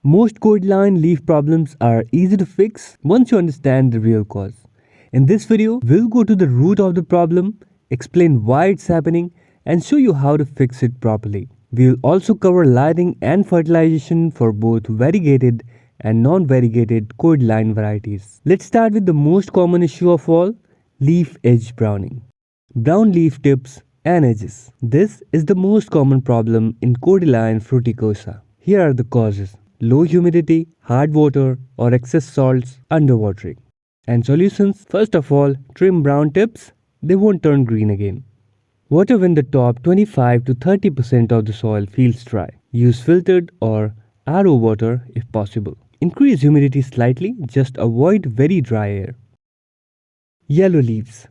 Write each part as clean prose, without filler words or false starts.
Most cordyline leaf problems are easy to fix once you understand the real cause. In this video, we'll go to the root of the problem, explain why it's happening, and show you how to fix it properly. We'll also cover lighting and fertilization for both variegated and non-variegated cordyline varieties. Let's start with the most common issue of all, leaf edge browning. Brown leaf tips and edges. This is the most common problem in cordyline fruticosa. Here are the causes: low humidity, hard water, or excess salts, underwatering. And solutions: first of all, trim brown tips, they won't turn green again. Water when the top 25 to 30% of the soil feels dry. Use filtered or RO water if possible. Increase humidity slightly, just avoid very dry air. Yellow leaves.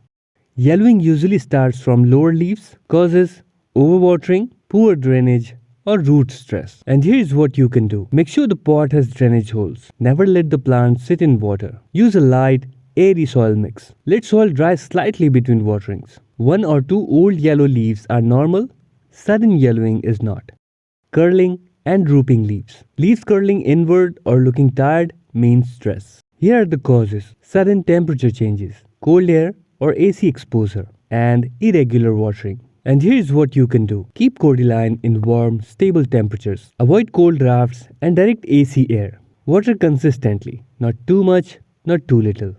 Yellowing usually starts from lower leaves, causes overwatering, poor drainage, or root stress. And here's what you can do. Make sure the pot has drainage holes. Never let the plant sit in water. Use a light, airy soil mix. Let soil dry slightly between waterings. 1 or 2 old yellow leaves are normal. Sudden yellowing is not. Curling and drooping leaves. Leaves curling inward or looking tired means stress. Here are the causes: sudden temperature changes, cold air or AC exposure, and irregular watering. And here's what you can do. Keep cordyline in warm, stable temperatures. Avoid cold drafts and direct AC air. Water consistently, not too much, not too little.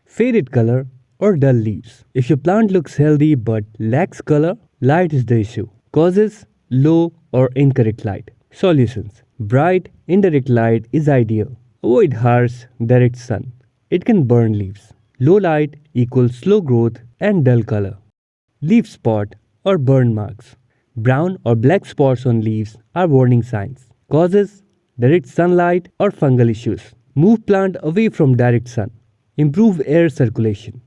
Faded color or dull leaves. If your plant looks healthy but lacks color, light is the issue. Causes: low or incorrect light. Solutions: bright, indirect light is ideal. Avoid harsh, direct sun. It can burn leaves. Low light equals slow growth and dull color. Leaf spot or burn marks. Brown or black spots on leaves are warning signs. Causes: direct sunlight or fungal issues. Move plant away from direct sun. Improve air circulation.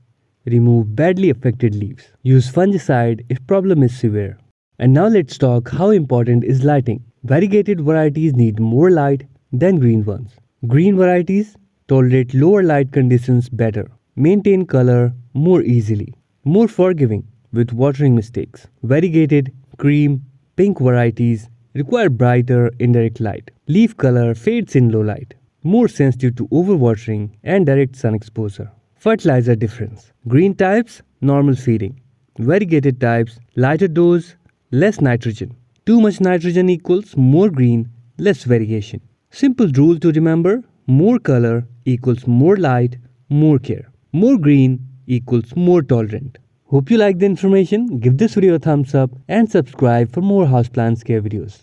Remove badly affected leaves. Use fungicide if problem is severe. And now let's talk how important is lighting. Variegated varieties need more light than green ones. Green varieties tolerate lower light conditions better, maintain color more easily, more forgiving with watering mistakes. Variegated, cream, pink varieties require brighter indirect light. Leaf color fades in low light, more sensitive to overwatering and direct sun exposure. Fertilizer difference. Green types, normal feeding. Variegated types, lighter dose, less nitrogen. Too much nitrogen equals more green, less variegation. Simple rule to remember: more color equals more light, more care. More green equals more tolerant. Hope you like the information. Give this video a thumbs up and subscribe for more houseplants care videos.